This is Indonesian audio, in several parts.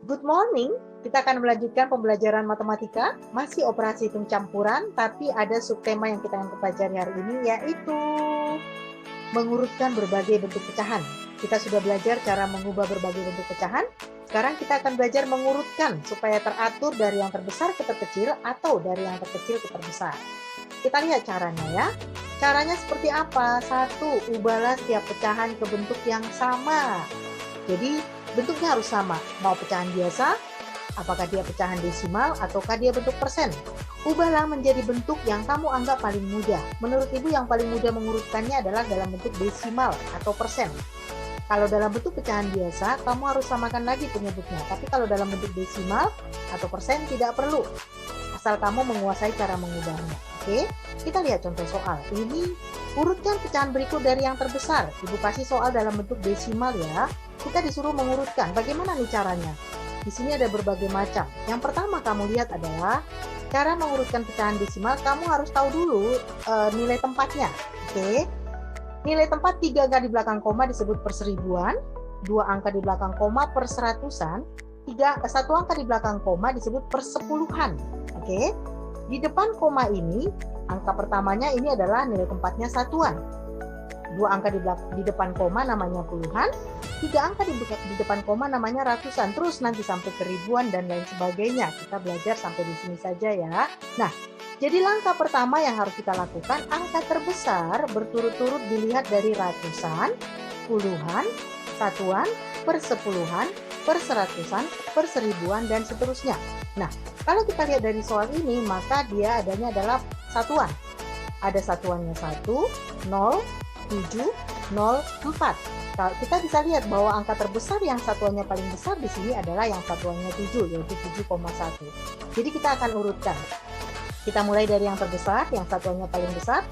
Good morning, kita akan melanjutkan pembelajaran matematika, masih operasi hitung campuran, tapi ada subtema yang kita akan pelajari hari ini, yaitu mengurutkan berbagai bentuk pecahan. Kita sudah belajar cara mengubah berbagai bentuk pecahan, sekarang kita akan belajar mengurutkan supaya teratur dari yang terbesar ke terkecil atau dari yang terkecil ke terbesar. Kita lihat caranya ya. Caranya seperti apa? 1, ubahlah setiap pecahan ke bentuk yang sama. Jadi bentuknya harus sama, mau pecahan biasa, apakah dia pecahan desimal, ataukah dia bentuk persen. Ubahlah menjadi bentuk yang kamu anggap paling mudah. Menurut Ibu yang paling mudah mengurutkannya adalah dalam bentuk desimal atau persen. Kalau dalam bentuk pecahan biasa, kamu harus samakan lagi penyebutnya. Tapi kalau dalam bentuk desimal atau persen tidak perlu, asal kamu menguasai cara mengubahnya. Oke, kita lihat contoh soal. Ini urutkan pecahan berikut dari yang terbesar. Ibu kasih soal dalam bentuk desimal ya. Kita disuruh mengurutkan. Bagaimana nih caranya? Di sini ada berbagai macam. Yang pertama kamu lihat adalah cara mengurutkan pecahan desimal. Kamu harus tahu dulu nilai tempatnya. Oke. Nilai tempat 3 angka di belakang koma disebut perseribuan, 2 angka di belakang koma per seratusan, 1 angka di belakang koma disebut persepuluhan. Oke. Di depan koma ini, angka pertamanya ini adalah nilai tempatnya satuan. 2 angka di depan koma namanya puluhan, 3 angka di depan koma namanya ratusan, terus nanti sampai ke ribuan dan lain sebagainya. Kita belajar sampai di sini saja ya. Nah, jadi langkah pertama yang harus kita lakukan, angka terbesar berturut-turut dilihat dari ratusan, puluhan, satuan, persepuluhan, perseratusan, perseribuan, dan seterusnya. Nah, kalau kita lihat dari soal ini, maka dia adanya adalah satuan. Ada satuannya 1, 0, 7, 0, 4. Kalau kita bisa lihat bahwa angka terbesar yang satuannya paling besar di sini adalah yang satuannya 7, yaitu 7,1. Jadi kita akan urutkan. Kita mulai dari yang terbesar, yang satuannya paling besar.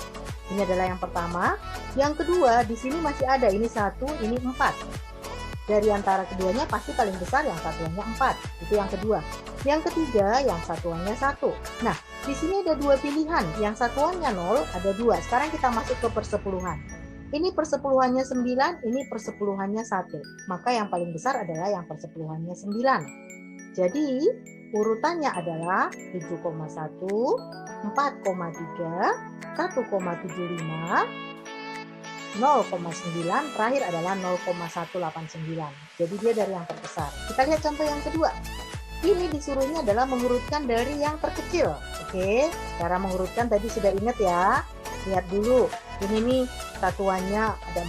Ini adalah yang pertama. Yang kedua, di sini masih ada, ini 1, ini 4. Dari antara keduanya pasti paling besar yang satuannya 4. Itu yang kedua. Yang ketiga, yang satuannya 1. Nah, di sini ada 2 pilihan. Yang satuannya 0, ada 2. Sekarang kita masuk ke persepuluhan. Ini persepuluhannya 9, ini persepuluhannya 1. Maka yang paling besar adalah yang persepuluhannya 9. Jadi, urutannya adalah 7,1, 4,3, 1,75, 0,9, terakhir adalah 0,189. Jadi dia dari yang terbesar. Kita lihat contoh yang kedua. Ini disuruhnya adalah mengurutkan dari yang terkecil. Oke, cara mengurutkan tadi sudah ingat ya. Lihat dulu. Ini nih satuannya ada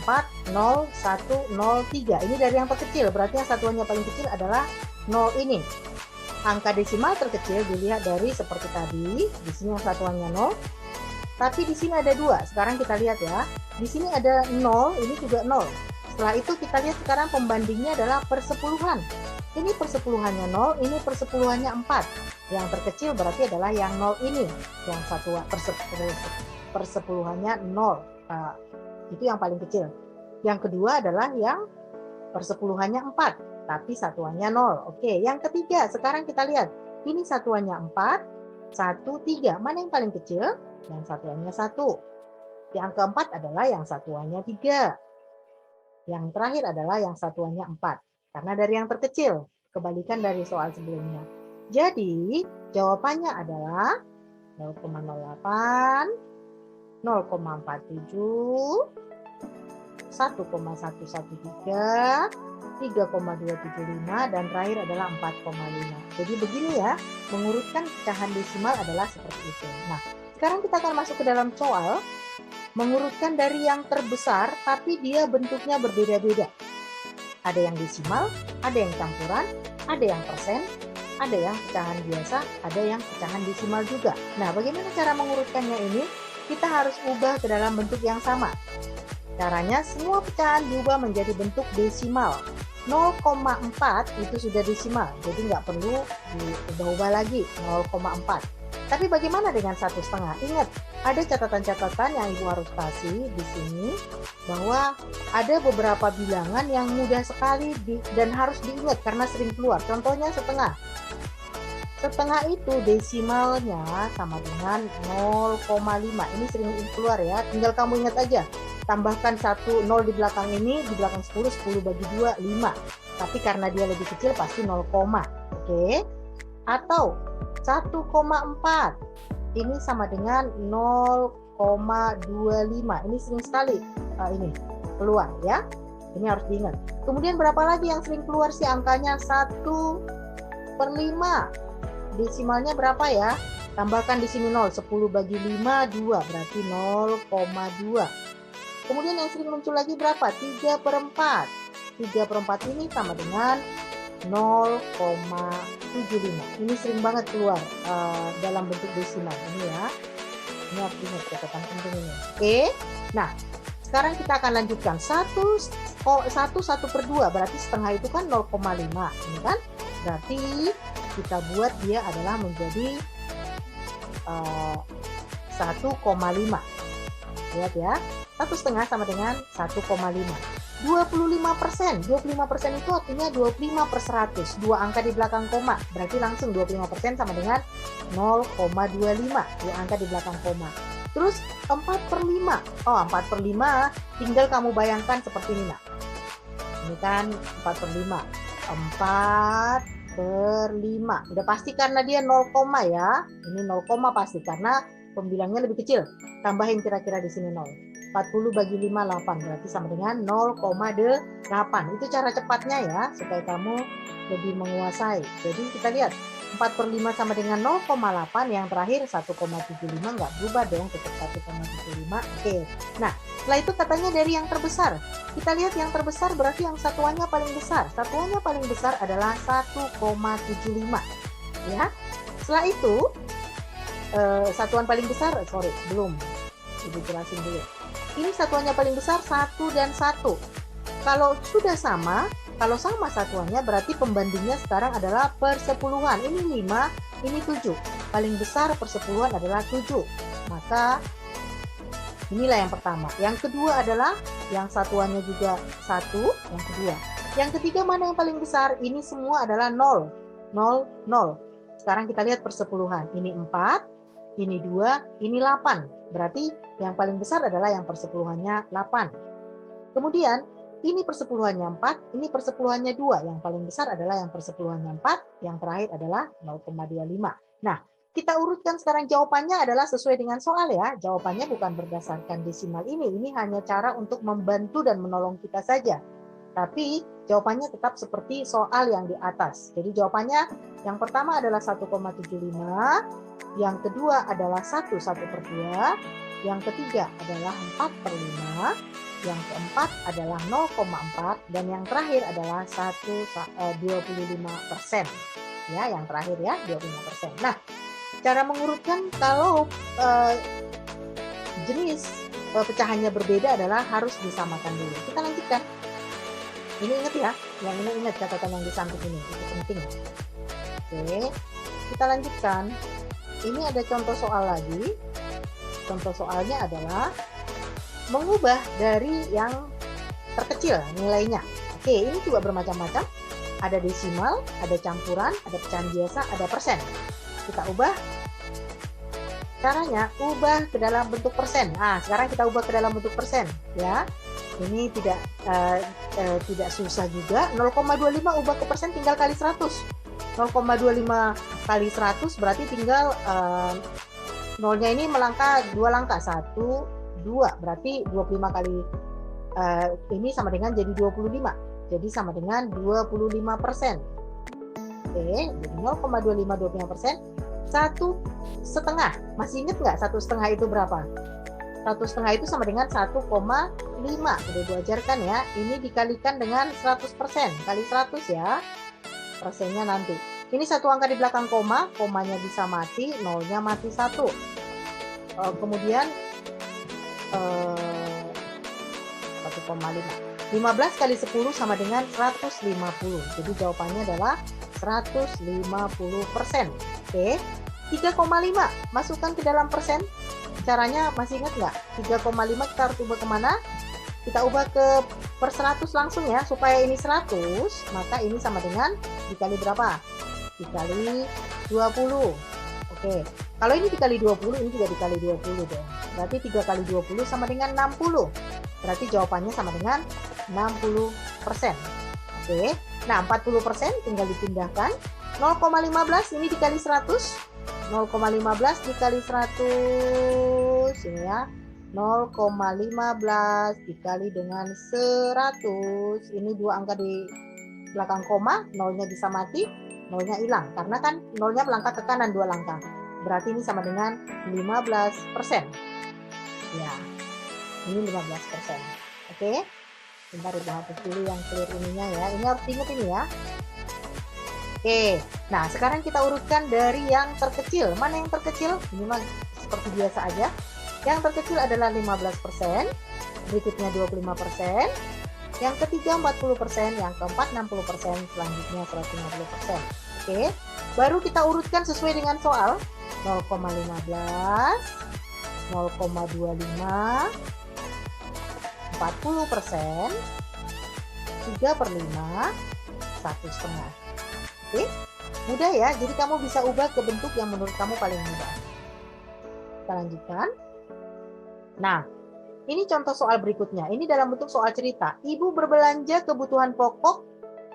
4, 0, 1, 0, 3. Ini dari yang terkecil, berarti yang satuannya paling kecil adalah 0 ini. Angka desimal terkecil dilihat dari seperti tadi. Di sini yang satuannya 0. Tapi di sini ada 2. Sekarang kita lihat ya. Di sini ada 0, ini juga 0. Setelah itu kita lihat sekarang pembandingnya adalah persepuluhan. Ini persepuluhannya 0, ini persepuluhannya 4. Yang terkecil berarti adalah yang 0 ini. Yang satuan persepuluhannya 0. Itu yang paling kecil. Yang kedua adalah yang persepuluhannya 4, tapi satuannya 0. Oke, yang ketiga sekarang kita lihat. Ini satuannya 4, 1, 3. Mana yang paling kecil? Yang satuannya 1. Yang keempat adalah yang satuannya 3. Yang terakhir adalah yang satuannya 4. Karena dari yang terkecil, kebalikan dari soal sebelumnya. Jadi, jawabannya adalah 0,08, 0,47, 1,113, 3,275, dan terakhir adalah 4,5. Jadi begini ya, mengurutkan pecahan desimal adalah seperti itu. Nah, sekarang kita akan masuk ke dalam soal, mengurutkan dari yang terbesar, tapi dia bentuknya berbeda-beda. Ada yang desimal, ada yang campuran, ada yang persen, ada yang pecahan biasa, ada yang pecahan desimal juga. Nah, bagaimana cara mengurutkannya ini? Kita harus ubah ke dalam bentuk yang sama. Caranya, semua pecahan diubah menjadi bentuk desimal. 0,4 itu sudah desimal, jadi nggak perlu diubah-ubah lagi 0,4. Tapi bagaimana dengan 1,5? Ingat, ada catatan-catatan yang Ibu harus kasih di sini, bahwa ada beberapa bilangan yang mudah sekali dan harus diingat karena sering keluar. Contohnya setengah. Setengah itu desimalnya sama dengan 0,5. Ini sering keluar ya, tinggal kamu ingat aja. tambahkan 1 0 di belakang ini, di belakang 10, 10 bagi 2, 5. Tapi karena dia lebih kecil pasti 0, oke. Atau 1,4. Ini sama dengan 0,25. Ini sering sekali ini keluar ya. Ini harus diingat. Kemudian berapa lagi yang sering keluar sih angkanya? 1/5. Desimalnya berapa ya? Tambahkan di sini 0, 10 bagi 5, 2, berarti 0,2. Kemudian yang sering muncul lagi berapa? 3/4. 3/4 ini sama dengan 0,75. Ini sering banget keluar dalam bentuk desimal ini ya. Ini harus diingat catatan penting ini. Oke. Nah, sekarang kita akan lanjutkan 1/2 berarti setengah itu kan 0,5 ini kan, berarti kita buat dia adalah menjadi 1,5. Lihat ya, 1/2 sama dengan 1,5. 25%. 25% itu artinya 25/100. 2 angka di belakang koma. Berarti langsung 25% sama dengan 0,25. 2 angka di belakang koma. Terus 4/5. Oh, 4/5 tinggal kamu bayangkan seperti ini, nak. Ini kan 4/5. 4/5. Udah pasti karena dia 0, ya. Ini 0, pasti karena pembilangnya lebih kecil. Tambahin kira-kira di sini 0. 40 bagi 5, 8. Berarti sama dengan 0,8. Itu cara cepatnya ya, supaya kamu lebih menguasai. Jadi kita lihat 4/5 sama dengan 0,8. Yang terakhir 1,75. Nggak berubah dong, tetap 1,75. Oke. Nah, setelah itu katanya dari yang terbesar. Kita lihat yang terbesar berarti yang satuannya paling besar. Satuannya paling besar adalah 1,75. Ya. Setelah itu, satuan paling besar, belum. Ibu jelasin dulu. Ini satuannya paling besar 1 dan 1. Kalau sudah sama, kalau sama satuannya berarti pembandingnya sekarang adalah persepuluhan. Ini 5, ini 7. Paling besar persepuluhan adalah 7. Maka inilah yang pertama. Yang kedua adalah yang satuannya juga 1, yang kedua. Yang ketiga mana yang paling besar? Ini semua adalah 0. 0, 0. Sekarang kita lihat persepuluhan. Ini 4, ini 2, ini 8. Berarti yang paling besar adalah yang persepuluhannya 8. Kemudian ini persepuluhannya 4, ini persepuluhannya 2. Yang paling besar adalah yang persepuluhannya 4, yang terakhir adalah 0,25. Nah, kita urutkan sekarang jawabannya adalah sesuai dengan soal ya. Jawabannya bukan berdasarkan desimal ini. Ini hanya cara untuk membantu dan menolong kita saja. Tapi jawabannya tetap seperti soal yang di atas. Jadi jawabannya yang pertama adalah 1,75, yang kedua adalah 1/2, yang ketiga adalah 4/5, yang keempat adalah 0,4, dan yang terakhir adalah 25%. Ya, yang terakhir ya 25%. Nah, cara mengurutkan kalau jenis pecahannya berbeda adalah harus disamakan dulu. Kita lanjutkan. Ini ingat ya, yang ini ingat catatan yang di samping ini, itu penting. Oke, kita lanjutkan. Ini ada contoh soal lagi. Contoh soalnya adalah mengubah dari yang terkecil nilainya. Oke, ini juga bermacam-macam. Ada desimal, ada campuran, ada pecahan biasa, ada persen. Kita ubah. Caranya ubah ke dalam bentuk persen. Nah, sekarang kita ubah ke dalam bentuk persen, ya. Ini tidak susah juga. 0,25 ubah ke persen tinggal kali 100. 0,25 kali 100 berarti tinggal nolnya ini melangkah 2 langkah. 1, 2. Berarti 25 kali ini sama dengan jadi 25. Jadi sama dengan 25%. Oke, jadi 0,25 25%. 1,5. Masih ingat nggak 1,5 itu berapa? 1,5 itu sama dengan 1,5. Sudah diajarkan ya. Ini dikalikan dengan 100%. Kali 100 ya. Persennya nanti. Ini satu angka di belakang koma. Komanya bisa mati. Nolnya mati 1. Kemudian 1,5. 15 kali 10 sama dengan 150. Jadi jawabannya adalah 150%. Oke. 3,5. Masukkan ke dalam persen. Caranya masih ingat nggak? 3,5 kita harus ubah kemana? Kita ubah ke per 100 langsung ya. Supaya ini 100, maka ini sama dengan dikali berapa? Dikali 20. Oke. Kalau ini dikali 20, ini juga dikali 20 dong. Berarti 3 kali 20 sama dengan 60. Berarti jawabannya sama dengan 60%. Oke. Nah, 40% tinggal dipindahkan. 0,15 ini dikali 100. 0,15 dikali 100 ini ya. 0,15 dikali dengan 100. Ini dua angka di belakang koma, nolnya bisa mati, nolnya hilang. Karena kan nolnya melangkah ke kanan 2 langkah. Berarti ini sama dengan 15%. Ya, ini 15%. Oke. Bentar Ibu hapus dulu yang clear ininya ya. Ini harus diingat ini ya. Oke, nah sekarang kita urutkan dari yang terkecil. Mana yang terkecil? Ini mah seperti biasa aja. Yang terkecil adalah 15%, berikutnya 25%, yang ketiga 40%, yang keempat 60%, selanjutnya 150%. Oke, baru kita urutkan sesuai dengan soal. 0,15, 0,25, 40%, 3/5, 1/2. Oke, mudah ya. Jadi kamu bisa ubah ke bentuk yang menurut kamu paling mudah. Kita lanjutkan. Nah, ini contoh soal berikutnya. Ini dalam bentuk soal cerita. Ibu berbelanja kebutuhan pokok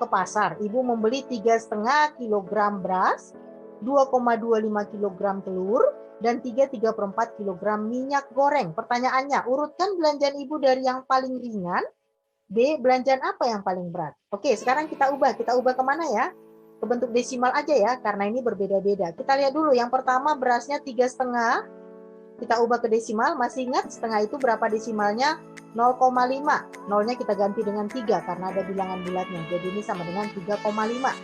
ke pasar. Ibu membeli 3,5 kg beras, 2,25 kg telur, dan 3,4 kg minyak goreng. Pertanyaannya, urutkan belanjaan ibu dari yang paling ringan. B, belanjaan apa yang paling berat? Oke, sekarang kita ubah. Kita ubah kemana ya? Ke bentuk desimal aja ya, karena ini berbeda-beda. Kita lihat dulu, yang pertama berasnya 3,5, kita ubah ke desimal. Masih ingat setengah itu berapa desimalnya? 0,5. Nolnya kita ganti dengan 3 karena ada bilangan bulatnya. Jadi ini sama dengan 3,5.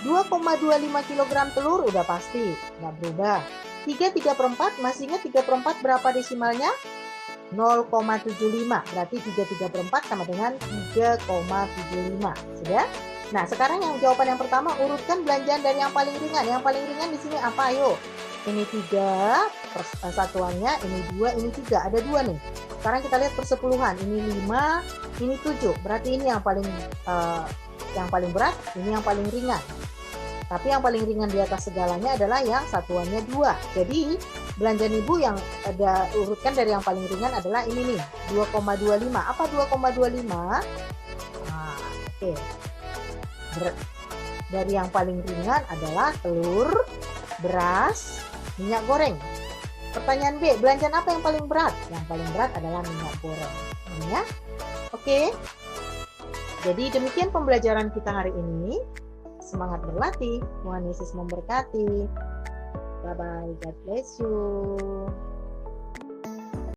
2,25 kg telur udah pasti, nggak berubah. 3/4, masih ingat 3/4 berapa desimalnya? 0,75. Berarti 3/4 sama dengan 3,75. Sudah? Nah, sekarang yang jawaban yang pertama, urutkan belanjaan dari yang paling ringan. Yang paling ringan di sini apa? Ayo. Ini 3 satuannya, ini 2, ini 3. Ada 2 nih. Sekarang kita lihat persepuluhan. Ini 5, ini 7. Berarti ini yang paling berat, ini yang paling ringan. Tapi yang paling ringan di atas segalanya adalah yang satuannya 2. Jadi, belanjaan ibu yang ada urutkan dari yang paling ringan adalah ini nih, 2,25. Apa 2,25? Nah, oke. Dari yang paling ringan adalah telur, beras, minyak goreng. Pertanyaan B, belanjaan apa yang paling berat? Yang paling berat adalah minyak goreng. Ini ya. Oke. Jadi demikian pembelajaran kita hari ini. Semangat berlatih. Tuhan Yesus memberkati. Bye-bye. God bless you.